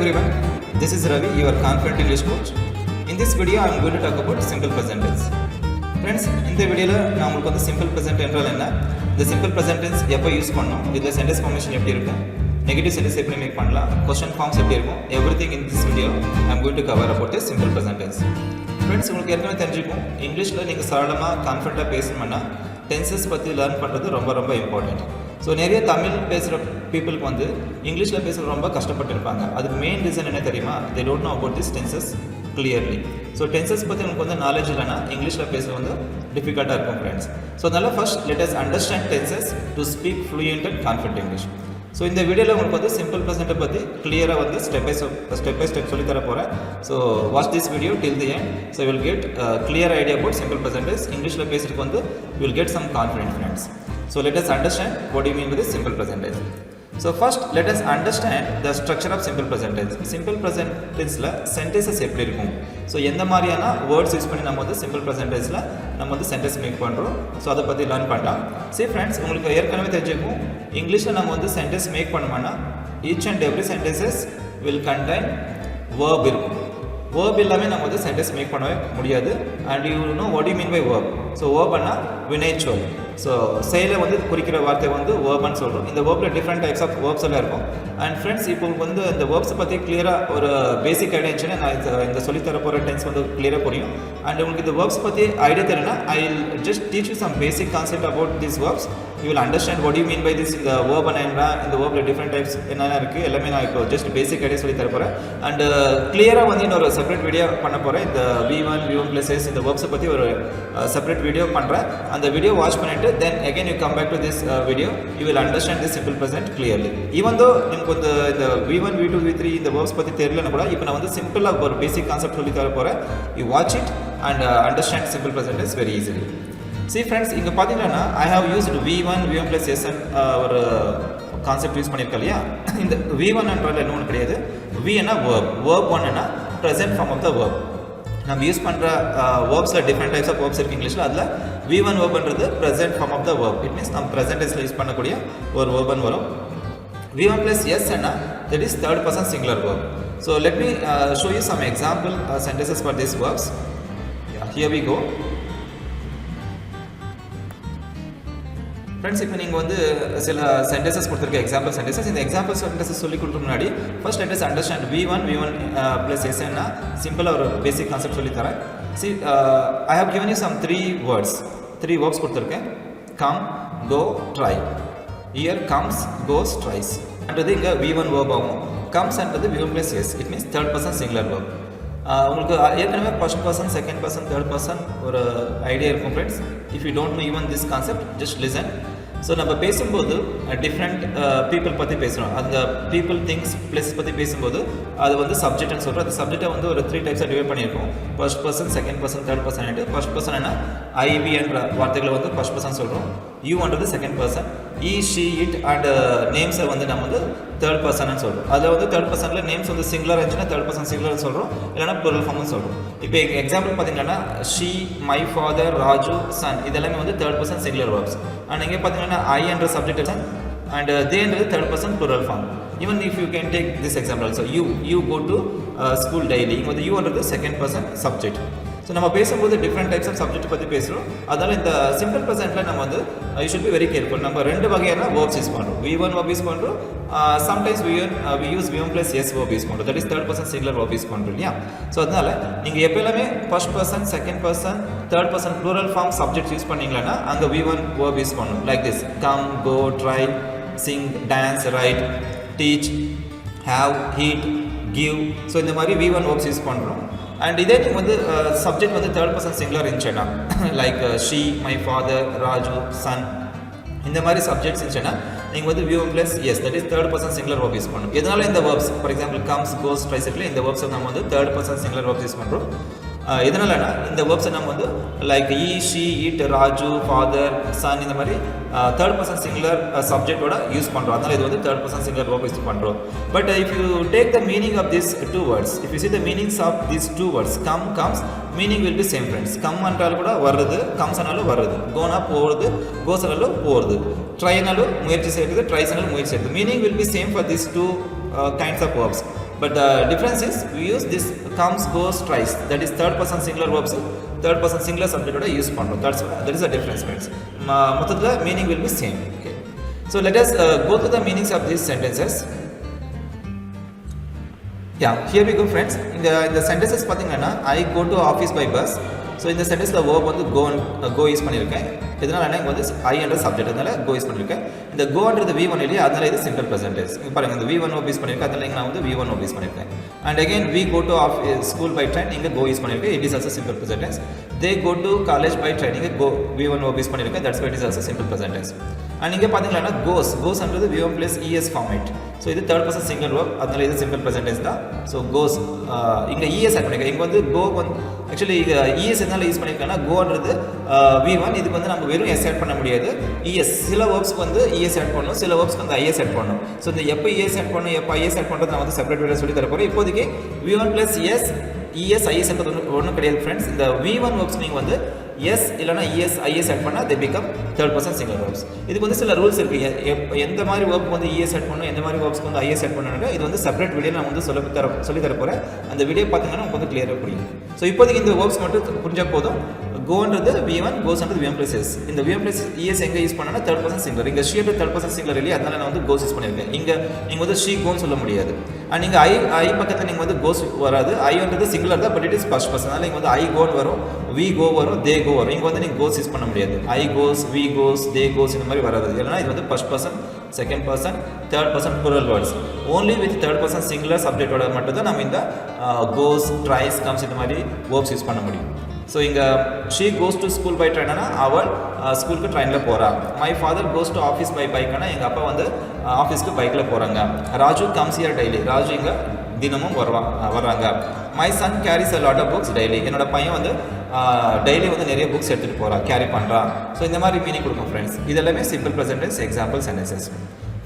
everyone, this is Ravi, your confident English coach. In this video, I am going to talk about simple present tense. Friends, in the video, I am going to simple present tense. The simple present tense, எப்போ use பண்ணணும், இதுல sentence formation எப்படி இருக்கும், negative sentence எப்படி make பண்ணலாம், question forms எப்படி இருக்கும், everything in this video I am going to cover about the simple present tense. Friends, உங்களுக்கு ஏற்கனவே தெரிஞ்சிருக்கும், இங்கிலீஷ்ல நீங்க சரளமா கான்ஃபிடென்ட்டா பேசணும்னா டென்சஸ் பத்தி லேர்ன் பண்றது ரொம்ப ரொம்ப இம்பார்ட்டன்ட். ஸோ நிறைய தமிழ் பேசுகிற பீப்புளுக்கு வந்து இங்கிலீஷில் பேசுகிற ரொம்ப கஷ்டப்பட்டு இருப்பாங்க. அதுக்கு மெயின் ரீசன் என்ன தெரியுமா? They don't know about this tenses clearly. So tenses பற்றி உங்களுக்கு வந்து நாலேஜ் இல்லைனா இங்கிலீஷில் பேசுகிறது வந்து டிஃபிகல்ட்டாக இருக்கும் ஃப்ரெண்ட்ஸ். ஸோ அதனால் first let us understand tenses to speak fluent and confident English. So இந்த வீடியோவில் உங்களுக்கு வந்து சிம்பிள் ப்ரெசென்ட்டை பற்றி கிளியராக வந்து ஸ்டெப் பை ஸ்டெப் சொல்லி தர போகிறேன். So watch this video till the end. So will get clear idea about simple presents. இங்கிலீஷில் பேசுறதுக்கு வந்து will get some confident friends. So let us understand what do you mean with the simple present tense. So first let us understand the structure of simple present tense. Simple present tense la sentences எப்படி இருக்கும், so எந்த மாதிரியான words use பண்ணி நம்ம வந்து simple present டென்ஸில் நம்ம வந்து sentence make பண்ணுறோம். ஸோ அதை பற்றி லேர்ன் பண்ணலாம். சரி ஃப்ரெண்ட்ஸ், உங்களுக்கு ஏற்கனவே தெரிஞ்சிருக்கும், இங்கிலீஷில் நம்ம வந்து சென்டென்ஸ் மேக் பண்ணோம்னா each and every sentences will contain verb இருக்கும். வேர்ப் இல்லாமல் நம்ம வந்து சென்டென்ஸ் மேக் பண்ணவே முடியாது. And you know what you mean by verb. So வேர்ப்னா வினைச்சொல். ஸோ செயலை வந்து குறிக்கிற வார்த்தை வந்து வேர்ப்னு சொல்கிறோம். இந்த waybill different types of verbs எல்லாம் இருக்கும். அண்ட் ஃப்ரெண்ட்ஸ், இப்போ வந்து இந்த வேர்ப்ஸை பற்றி கிளியராக ஒரு பேசிக் ஐடியா இருந்துச்சுன்னா நான் இந்த சொல்லித்தர போகிற டென்ஸ் வந்து கிளியராக புரியும். அண்ட் உங்களுக்கு இந்த வேர்ப்ஸ் பற்றி ஐடியா தெரியலனா I just teach you some basic concept about this verbs. You will understand what you mean by this. இந்த வேர்ப் என்ன, இந்த வேர்பில் டிஃப்ரெண்ட் டைப்ஸ் என்னென்ன இருக்குது எல்லாமே நான் இப்போ ஜஸ்ட் பேசிக் ஐடியா சொல்லி தர போகிறேன். அண்ட் கிளியராக வந்து இன்னொரு செப்பரேட் வீடியோ பண்ண போகிறேன். இந்த V1 V1+S இந்த வேர்ப்ஸை பற்றி ஒரு செப்பரேட் வீடியோ பண்ணுறேன். அந்த வீடியோ வாட்ச் பண்ணிவிட்டு தென் again you come back to this video, you will understand this simple present clearly. Even though உங்களுக்கு இந்த V1 V2 V3 இந்த வேர்ப்ஸ் பற்றி தெரியலனா கூட இப்போ நான் வந்து சிம்பிளாக ஒரு பேசிக் கான்செப்ட் சொல்லி தர போகிறேன். you watch it and understand simple present tense very easily. See friends, இங்கே பார்த்தீங்கன்னா I have used V1 V1+S ஒரு கான்செப்ட் யூஸ் பண்ணியிருக்கேன் இல்லையா. இந்த V1 என்றால் என்ன ஒன்று கிடையாது. V என்ன verb, verb 1 என்ன present form of the verb. நம்ம யூஸ் பண்ணுற வேர்ப்ஸில் டிஃப்ரெண்ட் டைப்ஸ் ஆஃப் வேர்ப்ஸ் இருக்குது இங்கிலீஷில். அதில் V1 வேர்ப்ன்றது present form of the verb. It means நம்ம ப்ரெசென்ட் டென்ஸில் யூஸ் பண்ணக்கூடிய ஒரு வேர்ப்னு வரும். V1+S என்ன, that is third person singular verb. So let me show you some example sentences for this verbs. Here we go. Friends, இப்போ நீங்கள் வந்து சில சென்டென்சஸ் கொடுத்துருக்க எக்ஸாம்பிள் சென்டென்சஸ். இந்த எக்ஸாம்பிள் சென்டென்சஸ் சொல்லி கொடுக்க முன்னாடி first let us understand V1+S என்ன சிம்பிளாக ஒரு பேசிக் கான்செப்ட் சொல்லி தரேன். See I have given you some three verbs கொடுத்துருக்கேன். Come, go, try. Here comes, goes, tries என்றது இங்கே V1 வேர்ப் ஆகும். கம்ஸ் என்றது V1+S. It means third person singular verb. உங்களுக்கு ஏற்கனவே first person, second person, third person ஒரு idea இருக்கும் friends. If you don't know even this concept, just listen. So நம்ம பேசும்போது டிஃப்ரெண்ட் பீப்புள் பற்றி பேசுகிறோம். அந்த பீப்புள், திங்ஸ், பிளேஸ் பற்றி பேசும்போது அது வந்து சப்ஜெக்ட்னு சொல்கிறோம். அந்த சப்ஜெக்டை வந்து ஒரு 3 டைப்ஸாக டிவைட் பண்ணியிருக்கோம். First person, second person, third person. First person என்ன, ஐவி என்ற வார்த்தைகளை வந்து ஃபர்ஸ்ட் பர்சன் சொல்கிறோம். யூன்றது second person. He, she, it and நேம்ஸை வந்து நம்ம வந்து தேர்ட் பர்சன் சொல்கிறோம். அதில் வந்து தேர்ட் பர்சனில் நேம்ஸ் வந்து சிங்குலர் இருந்துச்சுன்னா தேர்ட் பர்சன் சிங்குலர் சொல்கிறோம், இல்லைனா ப்ளூரல் ஃபார்ம்னு சொல்கிறோம். இப்போ எக்ஸாம்பிள் பார்த்தீங்கன்னா she, my father, Raju, son இதெல்லாமே வந்து தேர்ட் பர்சன் சிங்குலர் வேர்ப்ஸ். அண்ட் இங்கே பார்த்தீங்கன்னா ஐ என்ற சப்ஜெக்ட் அண்ட் தே என்றது third person plural form. Even if you can take this example also. You go to school daily. இங்கே வந்து யூன்றது செகண்ட் பர்சன் சப்ஜெக்ட். ஸோ நம்ம பேசும்போது டிஃப்ரெண்ட் டைப்ஸ் ஆஃப் சப்ஜெக்ட் பற்றி பேசுகிறோம். அதனால் இந்த சிம்பிள் ப்ரெசென்ட்டில் நம்ம வந்து you should be very careful. நம்ம 2 வகையான வேர்ப்ஸ் யூஸ் பண்ணுறோம். V1 வேர்ப் யூஸ் பண்ணுறோம். Sometimes we use V1+S verb use பண்ணுறோம். That is third person singular verb use பண்ணுறோம் இல்லையா. ஸோ அதனால் நீங்கள் எப்போ எல்லாமே first person, second person, third person plural form subject use பண்ணிங்களா அங்கே V1 வேர்ப் யூஸ் பண்ணணும். Like this: come, go, try, sing, dance, write, teach, have, eat, give. So இந்த மாதிரி V1 வேர்ப்ஸ் யூஸ் பண்ணுறோம். அண்ட் இதே நீங்கள் வந்து சப்ஜெக்ட் வந்து தேர்ட் பர்சன் சிங்குலர் இருந்துச்சுன்னா like she, my father, Raju, son இந்த மாதிரி சப்ஜெக்ட்ஸ் இருந்துச்சுன்னா நீங்கள் வந்து V1+S that is third person singular verb use பண்ணணும். இதனால இந்த verbs for example comes, goes, tries இந்த வேர்ப்ஸை நம்ம வந்து third person singular verbs use பண்ணுறோம். இதனாலனா இந்த வேர்ப்ஸை நம்ம வந்து like he, she, it, Raju, father, son இந்த மாதிரி தேர்ட் பர்சன் சிங்குலர் சப்ஜெக்டோட யூஸ் பண்ணுறோம். அதனால் இது வந்து third person singular verb use பண்ணுறோம். But if you take the meaning of this 2 words, if you see the meanings of these 2 words, come, comes, meaning will be same friends. come என்றால் கூட வருது, comes ஆனாலும் வருது, gonna போகிறது, கோஸ் ஆனாலும் போகிறது, try ஆனாலும் முயற்சி செய்கிறது, ட்ரைஸ் ஆனாலும் முயற்சி செய்கிறது. meaning will be same for these 2 kinds of verbs. But the difference is we use this comes, goes, tries. That is third person singular verbs. Third person singular subject oda use பண்றோம். That is the difference, friends. மொத்தத்துல meaning will be same. Okay. So let us go through the meanings of these sentences. Yeah, here we go, friends. In the sentences பாத்தீங்கன்னா I go to office by bus. So இந்த சென்டென்ஸ்ல verb வந்து go use பண்ணிருக்கேன். இதனால என்ன வந்து I என்ற subject அதனால go use பண்ணிருக்கேன். இந்த goன்றது V1 இல்லையா அதனால இது சிம்பிள் ப்ரெசென்ட் டென்ஸ். இங்க பாருங்க இந்த V1 verb யூஸ் பண்ணிருக்கேன் அதனால நான் வந்து V1 verb யூஸ் பண்ணிருக்கேன். And again we go to school by train இங்க go யூஸ் பண்ணிருக்கேன். It is also simple present tense. They go to college by train இங்க go V1 verb யூஸ் பண்ணிருக்கேன். That's why it is also simple present tense. And இங்க பாத்தீங்கன்னா goes ன்றது V1 plus ES format. So இது third person singular verb அதனால இது simple present tense தான். So goes இங்க ES ஆட் பண்ணிருக்கேன். இங்க வந்து go வந்து actually ES எதனால யூஸ் பண்ணிருக்கேன்னா goன்றது V1 இதுக்கு வந்து நம்ம வெறும் S ஆட் பண்ண முடியாது. ES சில verbsக்கு வந்து ES ஆட் பண்ணனும், சில verbsக்கு வந்து IS ஆட் பண்ணனும். So இந்த எப்ப ES ஆட் பண்ணனும், எப்ப IS ஆட் பண்றது நான் வந்து செப்பரேட் வீடியோ சொல்லி தர போறேன். இப்போதைக்கு V1 plus S ES IS ன்றது ஒண்ணும் கிடையாது फ्रेंड्स. இந்த V1 verbs நீங்க வந்து S இல்லனா ES IS ஆட் பண்ணா they become third person singular verbs. இதுக்கு வந்து சில ரூல்ஸ் இருக்கு. எந்த மாதிரி verb வந்து ES ஆட் பண்ணனும், எந்த மாதிரி verbs வந்து IS ஆட் பண்ணனும் இது வந்து செப்பரேட் வீடியோ நான் வந்து சொல்லி தர போறேன். அந்த வீடியோ பாத்தீங்கன்னா உங்களுக்கு வந்து கிளியரா புரியும். சோ இப்போதைக்கு இந்த verbs மட்டும் புரிஞ்சா போதும். goன்றது V1 goesன்றது V1 plus S. இந்த V1 plus ES எங்க யூஸ் பண்ணனா third person singular. இங்க she third person singular இல்லையா அதனால நான் வந்து goes யூஸ் பண்ணிருக்கேன். நீங்க வந்து she goes சொல்ல முடியாது. and நீங்க I பக்கத்துல நீங்க வந்து goes வராது. I singular தான் but it is first person. அதனால இங்க வந்து I go வரும், we go வரும், they go வரும். இங்க வந்து நீங்க goes யூஸ் பண்ண முடியாது. I goes, we goes, they goes இந்த மாதிரி வராது. இல்லனா இது வந்து first person, second person, third person plural words. Only with third person singular subject ஓட மட்டும் தான் நம்ம இந்த goes, tries, comes இந்த மாதிரி verbs யூஸ் பண்ண முடியும். So இங்க she goes to school by train னா அவள் ஸ்கூலுக்கு ட்ரெயின்ல போறா. My father goes to office by bike னா எங்க அப்பா வந்து ஆபீஸ்க்கு பைக்ல போறாங்க. Raju comes here daily. Raju இங்க தினமும் வர்றாங்க. My son carries a lot of books daily. என்னோட பையன் வந்து டெய்லி வந்து நிறைய புக்ஸ் எடுத்துட்டு போறான், கேரி பண்றான். சோ இந்த மாதிரி மீனிங் கொடுக்கும் फ्रेंड्स. இதெல்லாம் simple present tense example sentences.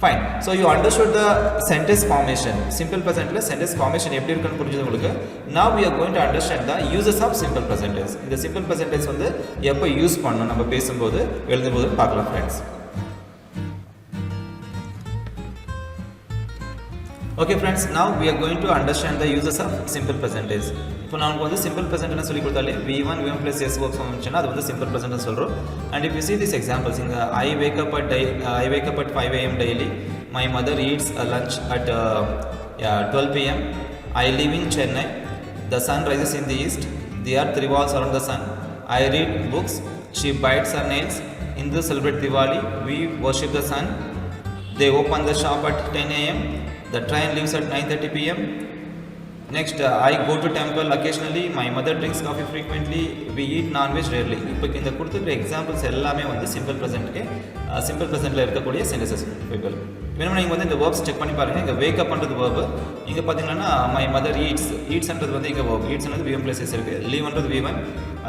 Fine. So you understood the sentence formation. Simple present tense sentence formation எப்படி இருக்குன்னு புரிஞ்சது உங்களுக்கு. Now we are going to understand the uses of simple present tense. இந்த simple present tense வந்து எப்ப use பண்ணனும் நம்ம பேசும்போது எழுதும்போது பார்க்கலாம் friends. Okay friends, now we are going to understand the uses of simple present tense. இப்போ நான் வந்து simple present tense சொல்லி கொடுத்தாலே V1 plus S verbs வந்துச்சுனா அது வந்து simple present tense சொல்றோம். And if you see these examples, I wake up at 5 am daily. My mother eats lunch at 12 pm. I live in Chennai. The sun rises in the east. The earth revolves around the sun. I read books. She bites her nails. Hindus celebrate Diwali. We worship the sun. They open the shop at 10 am. The train leaves at 9:30 pm. Next, I go to temple occasionally. My mother drinks coffee frequently. We eat non-veg rarely. இப்போ இந்த கொடுத்துருக்கிற examples எல்லாமே வந்து simple ப்ரெசென்ட்க்கு simple ப்ரெசென்ட்டில் இருக்கக்கூடிய sentences people. வேணும்னா நீங்கள் வந்து இந்த வேர்ப்ஸ் செக் பண்ணி பாருங்கள். இங்கே வேக் அப் பண்ணுறது வேர்பு. இங்கே பார்த்தீங்கன்னா மை மதர் ஈட்ஸ்ன்றது வந்து இங்கே வேர்ப். ஈட்ஸ்ன்றது V1 plus S இருக்குது. லீவ்ன்றது V1.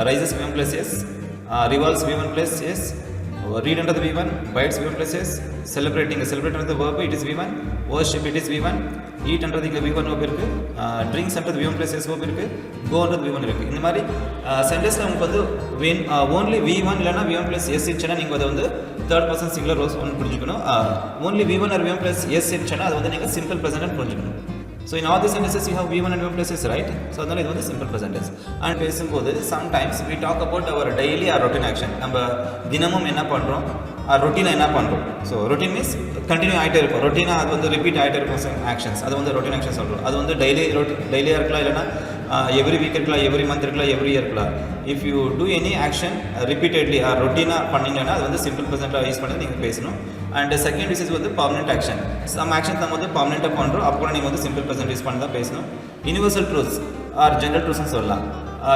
Rises V1 plus S. Revolves V1 plus S. read under the V1, bites V1 plus S, celebrating under the verb it is V1, worship it is V1, eat under the V1 verb இருக்கு, drinks under the V1 plus S verb இருக்கு, go under the V1 இருக்கு. இந்த மாதிரி சென்டென்ஸ்ல உங்களுக்கு வந்து only V1 இல்லனா V1 plus S இருந்துச்சுனா நீங்க அதை வந்து third person singular verbs ஒன்னு புரிஞ்சுக்கணும். only V1 or V1 plus S இருந்துச்சுனா அது வந்து நீங்க simple present tense புரிஞ்சுக்கணும். So in all these sentences you have V1 and V1 plus S, right? So அதனால இது வந்து simple present tense. And பேசும்போது sometimes we talk about our daily or routine action. நம்ம தினமும் என்ன பண்றோம், ரொட்டீனா என்ன பண்றோம். So routine means continue ஆயிட்டே இருக்கும். ரொட்டீனா அது வந்து ரிப்பீட் ஆயிட்டே இருக்கும் actions. அது வந்து routine action சொல்றோம். அது வந்து டெய்லியா இருக்கலாம் இல்லனா every week இருக்கலாம், every month இருக்கலாம், every year இருக்கலாம். If you do any action repeatedly or routine பண்ணீங்கன்னா அது வந்து simple present யூஸ் பண்ணி நீங்க பேசணும். And second is வந்து permanent action. Some actions நம்ம வந்து permanent பண்றோம், அப்போ நீங்க வந்து simple present யூஸ் பண்ணி தான் பேசணும். Universal truths or general truths னு சொல்லலாம்.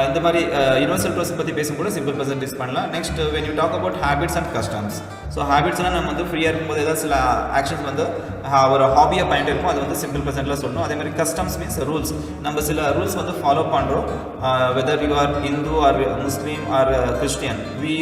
இந்த மாதிரி universal truths பத்தி பேசும்போது simple present யூஸ் பண்ணலாம். Next when you talk about habits and customs. So habitsனா நம்ம வந்து ஃப்ரீயா இருக்கும்போது ஏதாவது சில ஆக்ஷன்ஸ் வந்து ஒரு ஹாபியா பண்ணிட்டு இருக்கோம், அது வந்து simple presentல சொல்லணும். அதே மாதிரி customs means rules. நம்ம சில ரூல்ஸ் வந்து ஃபாலோ பண்றோம், whether you are Hindu or Muslim or Christian. We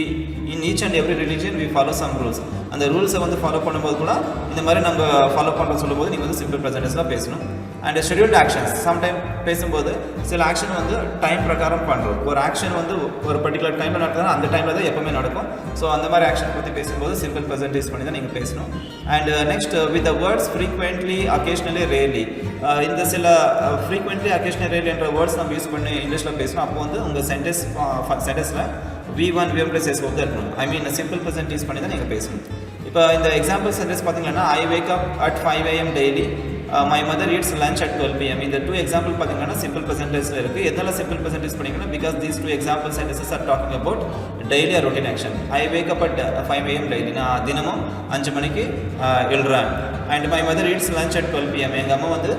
in each and every religion we follow some rules. அந்த ரூல்ஸை வந்து ஃபாலோ பண்ணும்போது கூட இந்த மாதிரி நம்ம ஃபாலோ பண்ணுறோம் சொல்லும்போது நீங்கள் வந்து சிம்பிள் ப்ரெசன்ட் டென்ஸ்ல பேசணும். And scheduled actions. சம்டைம் பேசும்போது சில ஆக்ஷன் வந்து டைம் பிரகாரம் பண்ணுறோம். ஒரு ஆக்ஷன் வந்து ஒரு பர்டிகுலர் டைமில் நடக்குதுன்னா அந்த டைமில் தான் எப்பவுமே நடக்கும். ஸோ அந்த மாதிரி ஆக்ஷன் பற்றி பேசும்போது சிம்பிள் ப்ரெசென்ட் யூஸ் பண்ணி தான் நீங்கள் பேசணும். And next with the words frequently occasionally rarely. இந்த சில ஃப்ரீக்வெண்ட்லி அக்கேஷ்னலி ரேர்லி என்ற வேர்ட்ஸ் நம்ம யூஸ் பண்ணி இங்கிலீஷில் பேசணும். அப்போ வந்து உங்கள் சென்டென்ஸில் V1 V1 plus S வந்து இருக்கணும். ஐ மீன் சிம்பிள் ப்ரெசென்ட் யூஸ் பண்ணி தான் நீங்கள் பேசணும். இப்போ இந்த எக்ஸாம்பிள் சென்டென்ஸ் பார்த்தீங்கன்னா ஐ wake up at 5 AM daily, my mother eats lunch at 12 PM. இந்த 2 எக்ஸாம்பிள் பார்த்தீங்கன்னா சிம்பிள் ப்ரெசென்டென்ஸில் இருக்குது. எதெல்லாம் சிம்பிள் ப்ரெசென்ட் யூஸ் பண்ணிங்கன்னா because these 2 example sentences are talking about daily or routine action. I wake up at 5 AM daily, நான் தினமும் 5 மணிக்கு எழுறேன். And my mother eats lunch at 12 PM. எங்கள் அம்மா வந்து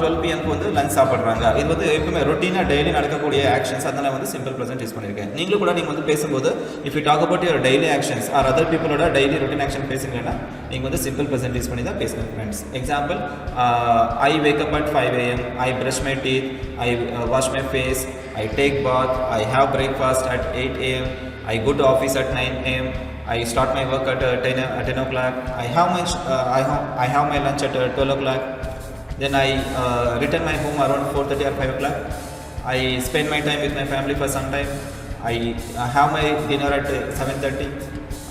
12 PMக்கு வந்து லஞ்ச் சாப்பிட்றாங்க. இது வந்து எப்பவுமே ரொட்டீனாக டெய்லி நடக்கக்கூடிய ஆக்ஷன்ஸ், அதனால் வந்து சிம்பிள் ப்ரெசென்ட் யூஸ் பண்ணியிருக்கேன். நீங்களும் கூட நீங்கள் வந்து பேசும்போது if you talk about your daily actions or other பீப்புளோட டெய்லி ரொட்டீன் ஆக்ஷன் பேசுங்கன்னா நீங்கள் வந்து சிம்பிள் ப்ரெசென்ட் யூஸ் பண்ணி தான் பேசணும் friends. Example I wake up at 5 AM, I brush my teeth, I wash my face, I take bath, I have breakfast at 8 AM, I go to office at 9 AM, I start my work at 10 o'clock, I have my lunch at 12 o'clock, then I return my home around 4:30 or 5 o'clock, I spend my time with my family for some time, I have my dinner at 7:30,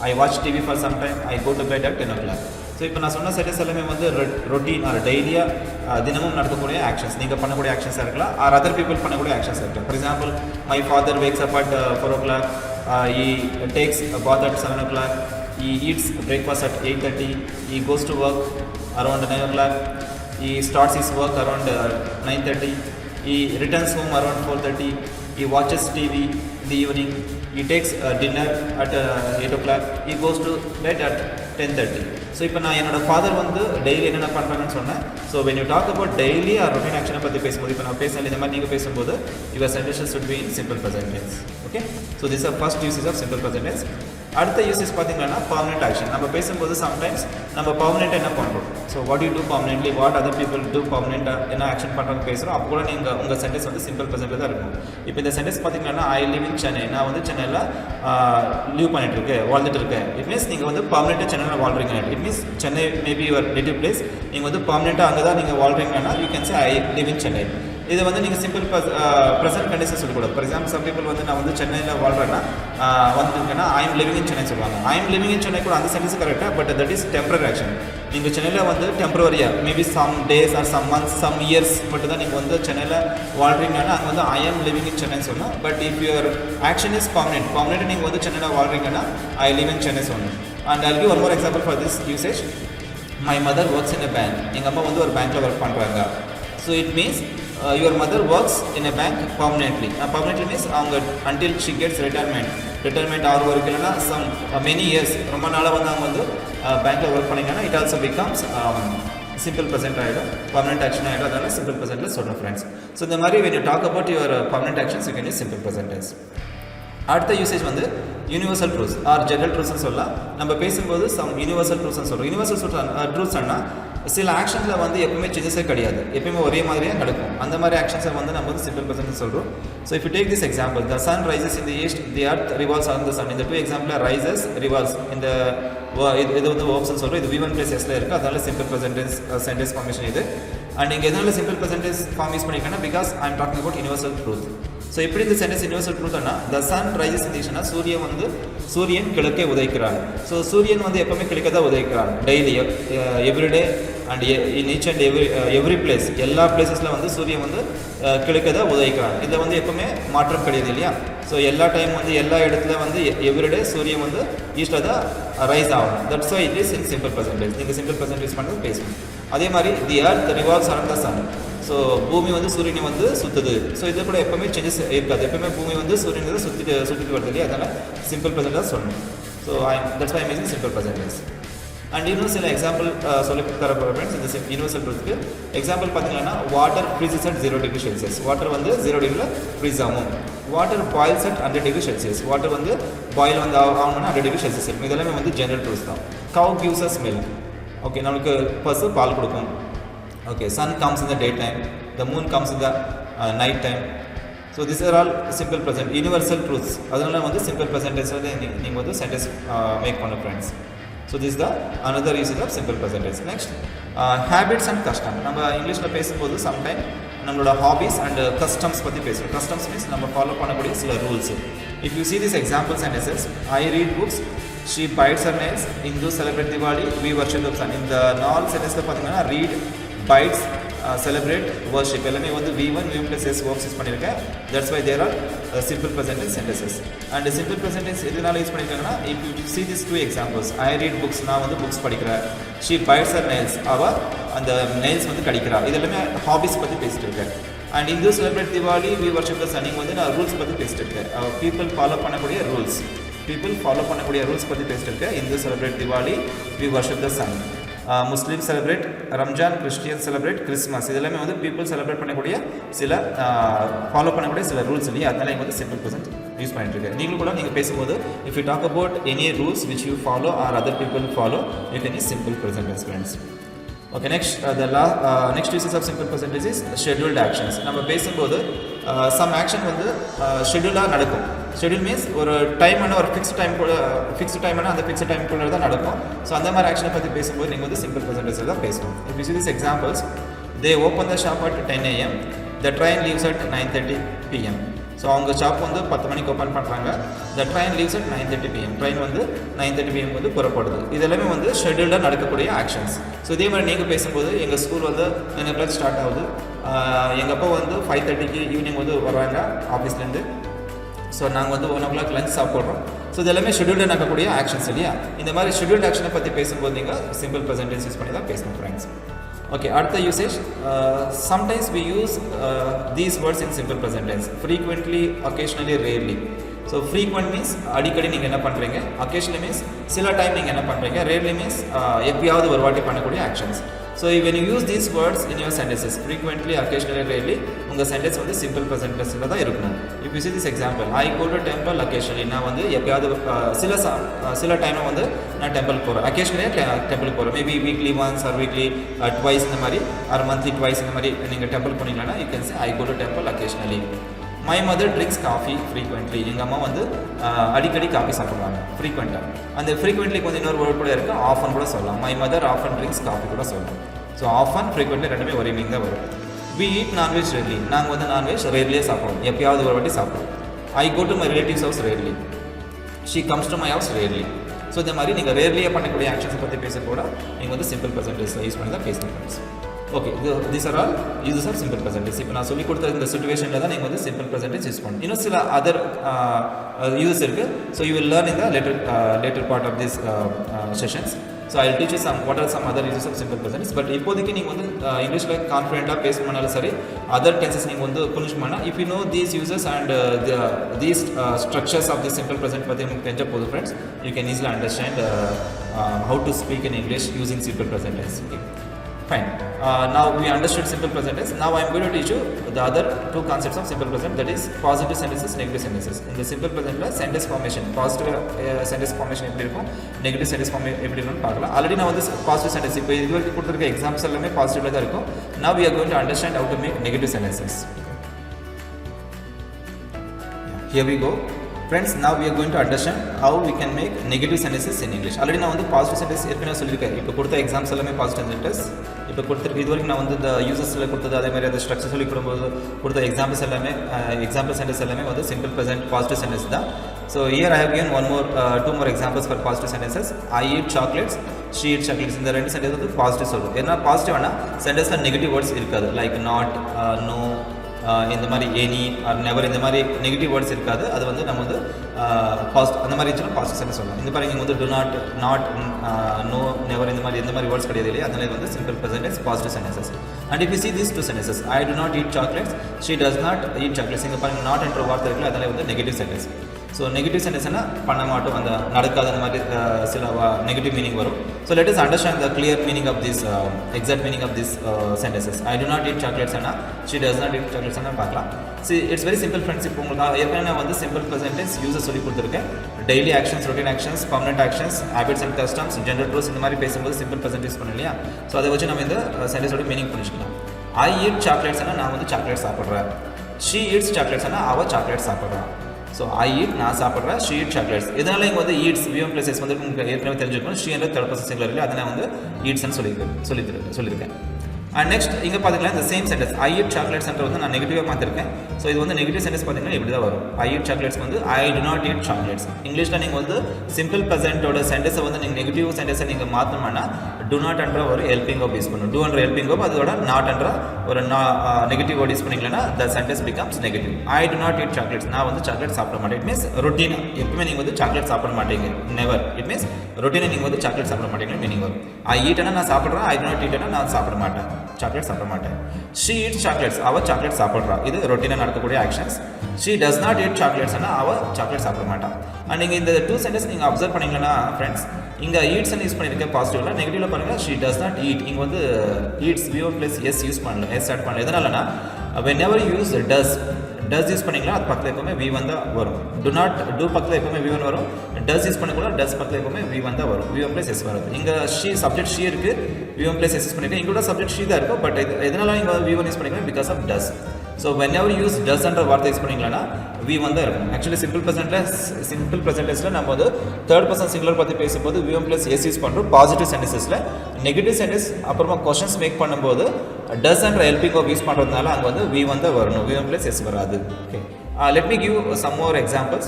I watch TV for some time, I go to bed at 10 o'clock. So இப்போ நான் சொன்ன sentence எல்லாமே வந்து routine R டெய்லியாக தினமும் நடக்கக்கூடிய actions, நீங்கள் பண்ணக்கூடிய ஆக்ஷன்ஸாக இருக்கலாம் ஆர் அதர் பீப்புள் பண்ணக்கூடிய ஆக்ஷன்ஸாக இருக்கலாம். For example my father wax up at 4 o'clock, he takes a bath at 7 o'clock, he eats breakfast at 8:30, he goes to work around 9 o'clock, he starts his work around 9:30, he returns home around 4:30, he watches TV in the evening, he takes dinner at 8 o'clock, he goes to bed at 10:30. So இப்போ நான் என்னோட father வந்து daily என்னென்ன பண்ணுறாங்கன்னு சொன்னேன். So when you talk about daily or routine ஆக்ஷனை பற்றி பேசும்போது, இப்போ நான் பேசல இந்த மாதிரி நீங்கள் பேசும்போது your sentences should be in simple present tense. Okay, so this are first usage of simple present tense. அடுத்த யூசேஜ் பார்த்தீங்கன்னா பர்மனெண்ட் ஆக்ஷன். நம்ம பேசும்போது சம்டைம்ஸ் நம்ம பர்மனெண்ட்டாக என்ன பண்ணுறோம், so what you do permanently, what other people two பர்மனெண்ட்டாக என்ன ஆக்ஷன் பண்ணுறாங்க பேசுகிறோம். அப்போ கூட நீங்கள் உங்கள் சென்டென்ஸ் வந்து சிம்பிள் ப்ரெசென்ட்டில் தான் இருக்கும். இப்போ இந்த சென்டென்ஸ் பார்த்தீங்கன்னா ஐ லிவ் இன் சென்னை, நான் வந்து சென்னையில் லீவ் பண்ணிட்டு இருக்கேன், வாழ்ந்துட்டு இருக்கேன். இட் மீன்ஸ் நீங்கள் வந்து பர்மனெண்ட்டாக சென்னையில் வாழ்றீங்க. It means Chennai maybe your native place, நீங்கள் வந்து பர்மனெண்ட்டாக அங்கே தான் நீங்கள் வாழ்றீங்கன்னா you can say I live in Chennai. இதை வந்து நீங்கள் சிம்பிள் ப்ரெசென்ட் கண்டிஷன் சொல்லக்கூடாது. ஃபார் எக்ஸாம்பிள் சம் பீப்புள் வந்து நான் வந்து சென்னையில் வாழ்கிறேன்னா வந்துருக்கேன்னா I am living in Chennai சொல்லுவாங்க. I am living in Chennai கூட அந்த சென்டென்ஸ் கரெக்டாக, but that is temporary action. நீங்கள் சென்னையில் வந்து டெம்பரரியாக maybe some days or some months some years மட்டும் தான் நீங்கள் வந்து சென்னையில் வாழ்றீங்கன்னா அங்கே வந்து I am living in Chennai சொல்லணும். But if your action is permanent நீங்கள் வந்து சென்னையில் வாழ்றீங்கன்னா ஐ லிவ் இன் சென்னை சொல்லணும். And I'll give one more example for this usage. My mother works in a bank, எங்கள் அம்மா வந்து ஒரு பேங்க்கில் ஒர்க் பண்ணுறாங்க. So it means your mother works in a bank permanently. Permanently means அவங்க until she gets retirement ஆகிற வரைக்கும் இல்லைன்னா சம் மெனி இயர்ஸ் ரொம்ப நாளாக வந்து அவங்க வந்து பேங்க்கில் ஒர்க் பண்ணிங்கன்னா it also becomes simple present ஆகிடும், பர்மனெண்ட் ஆக்ஷன் ஆகிடும். அதனால் சிம்பிள் ப்ரெசென்ட்டில் சொல்கிறேன் ஃப்ரெண்ட்ஸ். ஸோ இந்த மாதிரி when you talk about your permanent actions you can use simple present tense. அடுத்த யூசேஜ் வந்து யூனிவர்சல் ட்ரூத்ஸ் ஆர் ஜெனரல் ட்ரூத்ஸ்னு சொல்லலாம். நம்ம பேசும்போது சம் யூனிவர்சல் ட்ரூத்ஸ்னு சொல்கிறோம். யூனிவர்சல் ட்ரூத்ஸ்னா சில ஆக்ஷன்ஸில் வந்து எப்பவுமே சேஞ்சஸே கிடையாது, எப்பயுமே ஒரே மாதிரியே நடக்கும். அந்த மாதிரி ஆக்ஷன்ஸை வந்து நம்ம வந்து சிம்பிள் ப்ரெசென்ட் சொல்கிறோம். So if you take this example, the sun rises in the east, the earth revolves around the sun. இந்த 2 எக்ஸாம்பிள் ரைசஸ் ரிவால்வ்ஸ், இந்த இது வந்து வேர்ப்ஸ்னு சொல்கிறோம். இது V1 plus Sல இருக்குது, அதனால simple present tense sentence formation இது. அண்ட் இங்கே எதனால simple present tense form use பண்ணிக்கன்னா because I am talking about universal truth. So எப்படி இந்த சென்டென்ஸ் யூனிவர்சல் ட்ரூத்னா the sun rises in the ஈஸ்ட்னா சூரியன் கிழக்கே உதைக்கிறான். ஸோ சூரியன் வந்து எப்பவுமே கிழக்க தான் உதைக்கிறான் daily everyday and in each and every place, எல்லா பிளேசஸில் வந்து சூரியன் வந்து கிழக்க தான் உதைக்கிறான். இதில் வந்து எப்பவுமே மாற்றம் கிடையாது இல்லையா. ஸோ எல்லா டைம் வந்து எல்லா இடத்துல வந்து எவ்ரிடே சூரியன் வந்து ஈஸ்டில் தான் ரைஸ் ஆகும். That's why it is in simple present. நீங்கள் சிம்பிள் ப்ரெசென்ட் யூஸ் பண்ணி பேசணும். அதே மாதிரி the earth revolves around the sun. So பூமி வந்து சூரியனை வந்து சுற்றுது. ஸோ இதில் கூட எப்பவுமே சேஞ்சஸ் இருக்காது, எப்பவுமே பூமி வந்து சூரியனை சுற்றிட்டு வருது இல்லையா. அதனால் சிம்பிள் ப்ரெசென்ட்டாக சொல்லணும். So that's why I mean simple present. And இன்னும் சில எக்ஸாம்பிள் சொல்லி தர போகிற ஃப்ரெண்ட்ஸ் இந்த யூனிவர்சல் ட்ரூத்துக்கு. எக்ஸாம்பிள் பார்த்தீங்கன்னா water freezes at 0 degree Celsius, water வந்து 0 degree ஃப்ரீஸ் ஆகும். Water boils at 100 degree Celsius, water வந்து பாயில் வந்து ஆகணும்னா 100 degree Celsius இருக்கும். இதெல்லாமே வந்து ஜெனரல் ட்ரூத்ஸ் தான். Cow gives us milk, okay, நம்மளுக்கு பசு பால் கொடுக்கும். Okay, sun comes in the day time, the moon comes in the night time. So this are all simple present universal truths. அதனால வந்து சிம்பிள் ப்ரெசென்டென்ஸ் வந்து நீங்கள் வந்து சென்டென்ஸ் மேக் பண்ண friends. So this is the another usage of simple present tense. Next, habits and custom. நம்ம இங்கிலீஷில் பேசும்போது sometime நம்மளோட ஹாபீஸ் அண்ட் கஸ்டம்ஸ் பற்றி பேசுகிறோம். கஸ்டம்ஸ் மீன்ஸ் நம்ம ஃபாலோ பண்ணக்கூடிய சில rules. If you see these example sentences, I read books, she bites her nails, Hindus celebrate Diwali, we worship the sun. இந்த 4 சென்டென்ஸில் பார்த்தீங்கன்னா ரீட், பைட்ஸ், செலிப்ரேட், வர்ஷிப் எல்லாமே வந்து V1 V1 plus S verbs use பண்ணியிருக்கேன். That's why there are simple present tense sentences. And simple present tense எதனால use பண்ணியிருக்காங்கன்னா, if you see these 2 examples, I read books, நான் வந்து books படிக்கிறேன். she bites her nails, அவள் அந்த nails வந்து கடிக்கிறா. இது எல்லாமே ஹாபிஸ் பற்றி பேசிட்டு இருக்கேன். And Hindu celebrate Diwali, we worship the sun, வந்து நான் ரூல்ஸ் பற்றி பேசிட்டு இருக்கேன். பீப்புள் ஃபாலோ பண்ணக்கூடிய ரூல்ஸ், பற்றி பேசிட்டு இருக்கேன். Hindu celebrate Diwali, we worship the sun. Muslim celebrate Ramzan, Christian celebrate Christmas. இது எல்லாமே வந்து பீப்புள் செலிப்ரேட் பண்ணக்கூடிய சில ஃபாலோ பண்ணக்கூடிய சில ரூல்ஸ் இல்லையா, அதனால இங்கே வந்து சிம்பிள் ப்ரெசன்ட் யூஸ் பண்ணிட்டு இருக்கேன். நீங்களும் கூட நீங்கள் பேசும்போது if you talk about any rules which you follow or other people follow, you can use simple present tense friends. Okay, next uses of simple present tense is scheduled actions. நம்ம பேசும்போது some action வந்து ஷெட்யூலாக நடக்கும். Schedule means ஒரு டைமான ஒரு fixed டைம்னா அந்த fixed டைம்குள்ளே தான் நடக்கும். ஸோ அந்த மாதிரி ஆக்ஷனை பற்றி பேசும்போது நீங்கள் வந்து சிம்பிள் ப்ரெசன்ட் டென்ஸில் தான் பேசணும். If you see these examples, they open the shop at 10 AM, the train leaves at 9:30 PM. So அவங்க ஷாப் வந்து 10 மணிக்கு ஓப்பன் பண்ணுறாங்க. த train leaves at 9:30 PM. Train வந்து 9:30 PM வந்து புறப்படுது. இது எல்லாமே வந்து ஷெட்யூல்டாக நடக்கக்கூடிய ஆக்ஷன்ஸ். ஸோ இதே மாதிரி நீங்கள் பேசும்போது எங்கள் ஸ்கூல் வந்து 9 o'clock ஸ்டார்ட் ஆகுது, எங்கள் அப்பா வந்து 5:30க்கு ஈவினிங் வந்து வருவாங்க ஆஃபீஸ்லேருந்து. ஸோ நாங்கள் வந்து 1 o'clock லஞ்ச் சாப்பிட்றோம். ஸோ இது எல்லாமே ஷெட்யூல்டாக நடக்கக்கூடிய ஆக்ஷன்ஸ் இல்லையா. இந்த மாதிரி ஷெட்யூல்டு ஆக்ஷனை பற்றி பேசும்போது நீங்கள் சிம்பிள் ப்ரெசன்ட் டென்ஸ் யூஸ் பண்ணி தான் பேசணும் ஃப்ரெண்ட்ஸ். Okay, அடுத்த usage, sometimes we use these words in simple present tense, frequently, occasionally, rarely. So frequent means அடிக்கடி நீங்கள் என்ன பண்ணுறீங்க, occasionally means சில டைம் நீங்கள் என்ன பண்ணுறீங்க, rarely means எப்பயாவது ஒரு வாட்டி பண்ணக்கூடிய actions. So when you use these words in your sentences, frequently, occasionally, rarely, உங்கள் சென்டென்ஸ் வந்து சிம்பிள் ப்ரெசன்ட் டென்ஸில் தான் இருக்கணும். If you see this example, I go to temple occasionally, நான் வந்து எப்பயாவது சில டைமில் வந்து நான் டெம்பிள் போகிறேன், அக்கேஷனலியாக டெம்பிள் போகிறேன். Maybe weekly once R weekly twice இந்த மாதிரி ஆர் மந்த்லி ட்வைஸ் இந்த மாதிரி நீங்கள் டெம்பிள் போனீங்கன்னா you can say I go to temple occasionally. My mother drinks coffee frequently, எங்கள் அம்மா வந்து அடிக்கடி காஃபி சாப்பிட்றாங்க ஃப்ரீக்வெண்ட்டாக. அந்த ஃப்ரீக்வெண்ட்லி கொஞ்சம் இன்னொரு வேர்ட் கூட இருக்குது, ஆஃபன் கூட சொல்லலாம். My mother often drinks coffee கூட சொல்லலாம். ஸோ ஆஃபன் ஃப்ரீக்வெண்ட்லி ரெண்டுமே ஒரே மீனிங் தான் வரும். வி ஈட் நான்வெஜ் ரேர்லி, நாங்கள் வந்து நான்வெஜ் ரேர்லியே சாப்பிடுவோம், எப்பயாவது ஒரு வாட்டி சாப்பிடுவோம். I go to my relatives house rarely, she comes to my house rarely. So இந்த மாதிரி நீங்கள் ரேர்லியாக பண்ணக்கூடிய ஆக்ஷன்ஸை பற்றி பேசக்கூட நீங்கள் வந்து சிம்பிள் ப்ரெசன்ட் டென்ஸில் யூஸ் பண்ணி தான் பேசணும். Okay, these are all uses of simple present tense. இப்போ நான் சொல்லிக் கொடுத்த இந்த சிச்சுவேஷனில் தான் நீங்கள் வந்து சிம்பிள் ப்ரெசன்ட் டென்ஸ் யூஸ் பண்ணணும். இன்னும் சில அதர் யூசஸ் இருக்குது. So you will learn in the later part of this sessions. So I teach you what are some other uses of simple present tense. But இப்போதைக்கு நீங்கள் வந்து இங்கிலீஷில் கான்ஃபிடென்ட்டாக பேசணும்னாலும் சரி, அதர் டென்சஸ் நீங்கள் வந்து புரிஞ்சுக்கணும்னா, if you know these uses and these structures of the simple present பற்றி உங்களுக்கு தெரிஞ்ச போது friends, you can easily understand how to speak in English using simple present tense. Okay. Fine. Now we understood simple present tense. Now I am going to teach you the other two concepts of simple present, that is positive sentences, negative sentences. In the simple present la sentence formation, positive sentence formation எப்படி இருக்கும், negative sentence formation எப்படி இருக்கும்னு பார்க்கலாம். Already நான் வந்து positive sentence இப்போ இதுவரைக்கும் கொடுத்துருக்க எக்ஸாம்ஸ் எல்லாமே பாசிட்டிவ்ல தான் இருக்கும். Now we are going to understand how to make negative sentences. Here we go. Friends, now we are going to understand how we can make negative sentences in English. Already நான் வந்து positive sentence ஏற்கனவே சொல்லியிருக்கேன். இப்போ கொடுத்த exams எல்லாமே positive sentence. இப்போ கொடுத்துருக்கு இது வரைக்கும் நான் வந்து இந்த யூசஸில் கொடுத்தது, அதே மாதிரி அந்த ஸ்ட்ரக்சர் சொல்லி கொடுக்கும்போது கொடுத்த எக்ஸாம்பிள்ஸ் எல்லாமே எக்ஸாம்பிள் சென்டென்ஸ் எல்லாமே வந்து சிம்பிள் ப்ரெசென்ட் பாசிட்டிவ் சென்டென்ஸ் தான். So here I have given two more examples for positive sentences. I eat chocolates, she eats chocolates. இந்த ரெண்டு சென்டென்ஸ் வந்து பாசிட்டிவ் சொல்லுவோம். ஏன்னா பாசிட்டிவ்னா சென்டென்ஸில் நெகட்டிவ் வேர்ட்ஸ் இருக்காது. லைக் நாட், நோ, இந்த மாதிரி எனி ஆர் நெவர், இந்த மாதிரி நெகட்டிவ் வேர்ட்ஸ் இருக்காது. அது வந்து நம்ம வந்து அந்த மாதிரி இருந்துச்சுன்னா பாசிட்டிவ் சென்டென்ஸ் சொல்லலாம். இந்த மாதிரி நீங்கள் வந்து do not, not, no, never இந்த மாதிரி வேர்ட்ஸ் கிடையாது இல்லையா, அதனால இது வந்து simple present tense positive sentences. And if you see these two sentences, I do not eat chocolates, she does not eat chocolates, இங்கே பாருங்கள் நாட் என்ற வார்த்தை இருக்குல்ல, அதனால வந்து நெகட்டிவ் சென்டென்ஸ். ஸோ நெகட்டிவ் சென்டென்ஸ்னால் பண்ண மாட்டோம், அந்த நடக்காத அந்த மாதிரி சில நெகட்டிவ் மீனிங் வரும். So let us understand the clear meaning of this exact meaning of these sentences. I do not eat chocolates ஆனால் she does not eat chocolates ஆனால் பார்க்கலாம். See, it's very simple friends. இப்போ உங்களுக்கு ஏற்கனவே நான் வந்து simple present tense user சொல்லி கொடுத்துருக்கேன். Daily actions, routine actions, permanent actions, habits and customs, gender truce இந்த மாதிரி பேசும்போது சிம்பிள் ப்ரெசென்ட் யூஸ் பண்ணோம் இல்லையா. ஸோ அதை வச்சு நம்ம இந்த சென்டென்ஸோட மீனிங் புரிஞ்சுக்கலாம். I eat chocolates ஆனால் நான் வந்து சாக்லேட் சாப்பிட்றேன். She eats chocolates ஆனால் அவள் சாக்லேட் சாப்பிட்றான். ஸோ ஐ ஈட் நான் சாப்பிட்றேன், ஷீ ஈட் சாக்லேட்ஸ். இதனால இங்கே வந்து ஈட்ஸ் விஎம் ப்ளஸ் எஸ் வந்து உங்களுக்கு ஏற்கனவே தெரிஞ்சிருக்கும். ஷீ என்ற தேர்ட் பர்சன் சிங்குலர் இல்லை, அதை நான் வந்து ஈட்ஸ்ன்னு சொல்லியிருக்கேன். அண்ட் நெக்ஸ்ட் இங்கே பார்த்தீங்கன்னா இந்த same sentence I eat chocolates வந்து நான் நெகட்டிவாக மாற்றிருக்கேன். ஸோ இது வந்து நெகட்டிவ் சென்டென்ஸ் பார்த்தீங்கன்னா இப்படி தான் வரும். ஐ ஈட் சாக்லேட்ஸ் வந்து ஐ டு நாட் ஈட் சாக்லேட்ஸ். இங்கிலீஷில் நீங்கள் வந்து சிம்பிள் ப்ரெசென்ட்டோட சென்டென்ஸை வந்து நீங்கள் நெகட்டிவ் சென்டென்ஸை நீங்கள் மாற்றணும்னா டு நாட் என்ற ஒரு ஹெல்பிங் வேர்ப் யூஸ் பண்ணணும். டூ என்ற ஹெல்பிங் வேர்ப் அதோட நாட் என்ற ஒரு நெகட்டிவ் வேர்ட் யூஸ் பண்ணிங்களா the sentence becomes negative. I to not eat chocolates, நான் வந்து சாக்லேட் சாப்பிட மாட்டேன். இட் மீன்ஸ் ரொட்டீனா எப்பவுமே நீங்கள் வந்து சாக்லேட் சாப்பிட மாட்டீங்க, நெவர். இட் மீன்ஸ் ரொட்டீனா நீங்கள் வந்து சாக்லேட் சாப்பிட மாட்டீங்க மீனிங் வரும். ஐ ஈட்னா நான் சாப்பிட்றேன், ஐ டு நாட் ஈட்னா நான் சாப்பிட மாட்டேன், சாக்லேட் சாப்பிட மாட்டேன். ஷீ ஈட் சாக்லேட்ஸ், அவள் சாக்லேட் சாப்பிட்றா, இது ரொட்டீனாக நடக்கக்கூடிய actions. She does not eat சாக்லேட்ஸ்னா அவள் சாக்லேட் சாப்பிட மாட்டான். அண்ட் நீங்கள் இந்த டூ சென்டென்ஸ் நீங்கள் அப்சர்வ் பண்ணிங்கன்னா ஃப்ரெண்ட்ஸ், இங்கே ஈட்ஸ்ன்னு யூஸ் பண்ணியிருக்கேன் பாசிட்டிவ்ல. நெகட்டிவ்ல பாருங்கள் ஷீ டஸ் நாட் ஈட். இங்கே வந்து ஈட்ஸ் விஓ ப்ளஸ் எஸ் யூஸ் பண்ணல, எஸ் ஆட் பண்ணல. எதனாலனா whenever use does use பண்ணிங்களா அது பக்கத்தில் எப்பவுமே வி வந்து வரும். டு நாட் டூ பக்கத்தில் எப்பவுமே வி ஒன் வரும். டஸ் யூஸ் பண்ணக்கூட டஸ் பக்கத்தில் எப்பவுமே வி ஒன் தான் வரும், வி ஒன் ப்ளஸ் எஸ் வருது. இங்கே ஷீ சப்ஜெக்ட் ஷீ இருக்குது, V one plus S use பண்ணியிருக்கேன். இங்கோட சப்ஜெக்ட் ஷீ தான் இருக்கும். பட் எதனால இங்கே வி ஒன் யூஸ் பண்ணிக்கிறேன் because of does. So whenever use டஸ்ன்ற வார்த்தை யூஸ் பண்ணிங்களா வி வந்து இருக்கும். ஆக்சுவலி சிம்பிள் ப்ரெசென்டென்ஸில் நம்ம வந்து தேர்ட் பர்சன் சிங்குலர் பற்றி பேசும்போது V one plus S use பண்ணுறோம் பாசிட்டிவ் சென்டென்சஸில். நெகட்டிவ் சென்டென்ஸ் அப்புறமா கொஷன்ஸ் மேக் பண்ணும்போது டஸ் என்ற ஹெல்பிங் வேர்ப் யூஸ் பண்ணுறதுனால அங்கே வந்து வி வந்து வரணும், வி ஒன் ப்ளஸ் எஸ் வராது. Okay, let me give some more examples.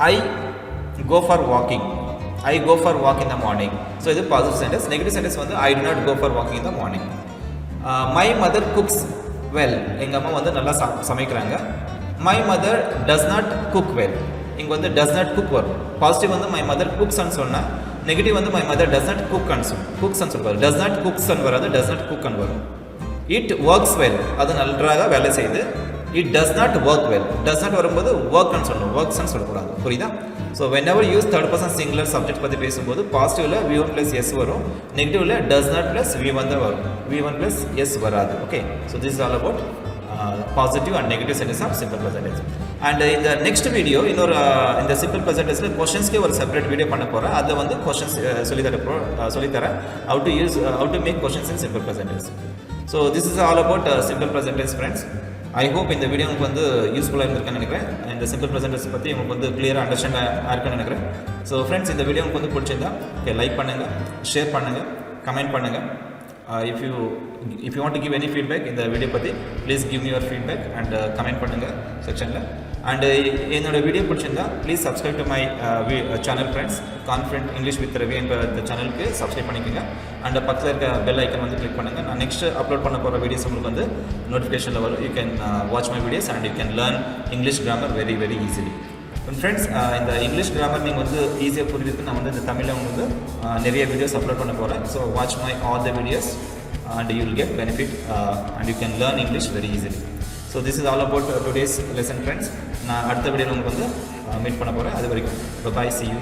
I go for walking. I go for walk in the morning. So இது positive sentence. Negative sentence வந்து I do not go for walking in the morning. My mother cooks well. எங்கள் அம்மா வந்து நல்லா சமைக்கிறாங்க. My mother does not cook well. இங்கே வந்து does not cook வரும். பாசிட்டிவ் வந்து my mother cooks ன்னு சொன்னால், நெகட்டிவ் வந்து my mother does not cook ன்னு சொல்லுவார். does not cooks ன்னு வராது, does not cook ன்னு வரும். It works well. அது நன்றாக வேலை செய்யுது. It does not work well. Does not வரும்போது workன்னு சொல்லணும், worksன்னு சொல்லக்கூடாது. புரியுதா? So whenever use third person singular subject பற்றி பேசும்போது பாசிட்டிவ்ல v1 plus s வரும், நெகட்டிவ்ல does not plus v1 தான் வரும், v1 plus s வராது. Okay, so this is all about positive and negative sentence of simple present tense. And இந்த next video இன்னொரு இந்த simple present tenseல கொஷன்ஸ்க்கே ஒரு செப்பரேட் வீடியோ பண்ண போகிறேன். அதில் வந்து கொஷன்ஸ் சொல்லித்தரேன் how to make questions in simple present tense. So this is all about simple present tense friends. I hope இந்த வீடியோ உங்களுக்கு வந்து யூஸ்ஃபுல்லாக இருந்திருக்குன்னு நினைக்கிறேன். இந்த சிம்பிள் ப்ரெசென்டென்ஸ் பற்றி உங்களுக்கு வந்து கிளியராக அண்டர்ஸ்டாண்டாக இருக்குன்னு நினைக்கிறேன். ஸோ ஃப்ரெண்ட்ஸ், இந்த வீடியோ உங்களுக்கு வந்து பிடிச்சிருந்தா ஓகே லைக் பண்ணுங்கள், ஷேர் பண்ணுங்கள், கமெண்ட் பண்ணுங்கள். If you want to give any feedback இந்த வீடியோ பற்றி please give your feedback and comment பண்ணுங்கள் செக்ஷனில். அண்ட் என்னோடய வீடியோ பிடிச்சிருந்தா please subscribe to my channel friends. Confident English with Ravi என்ற இந்த சேனலுக்கு சப்ஸ்கிரைப் பண்ணிக்கோங்க. அண்ட் பக்கத்தில் இருக்க பெல் ஐக்கன் வந்து கிளிக் பண்ணுங்கள். நான் நெக்ஸ்ட் அப்லோட் பண்ண போகிற வீடியோஸ் உங்களுக்கு வந்து நோட்டிஃபிகேஷனில் வரும். You can watch my videos and you can learn English grammar very very easily. Friends, இந்த இங்கிலீஷ் கிராமர் நீங்கள் வந்து ஈஸியாக புரியுதுக்கு நான் வந்து இந்த தமிழில் உங்களுக்கு நிறைய வீடியோஸ் அப்லோட் பண்ண போகிறேன். So watch my all the videos and you will get benefit and you can learn English very easily. So this is all about today's lesson friends. நான் அடுத்த வீடியோவில் உங்களுக்கு வந்து மீட் பண்ண போகிறேன். அது வரைக்கும் bye, see you.